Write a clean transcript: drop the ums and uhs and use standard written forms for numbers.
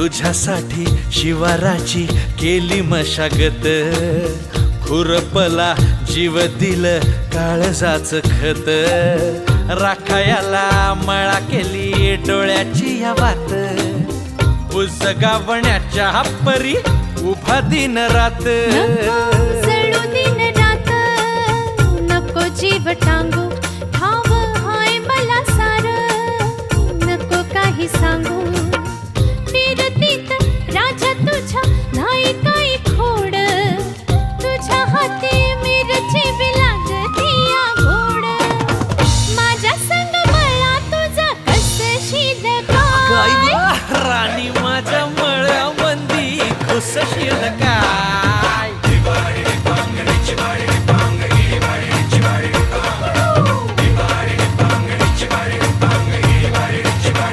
तुझ्यासाठी शिवाराची केली मशागत, खुरपला जीव दिलं काळजाच खत, राखायाला मळा केली डोळ्याची या वात, बुजगावण्याच्या परी उभा दिन रात. जळू दिन रात नको जीव टांगू, ठाव हाय मला सार नको काही सांगू. फिरतीत राजा तुझ्या नाही काही खोड, तुझ्या हाती मिरची बी लागती या गोड. माझ्या संग मला तुझा कस शीद काय राणी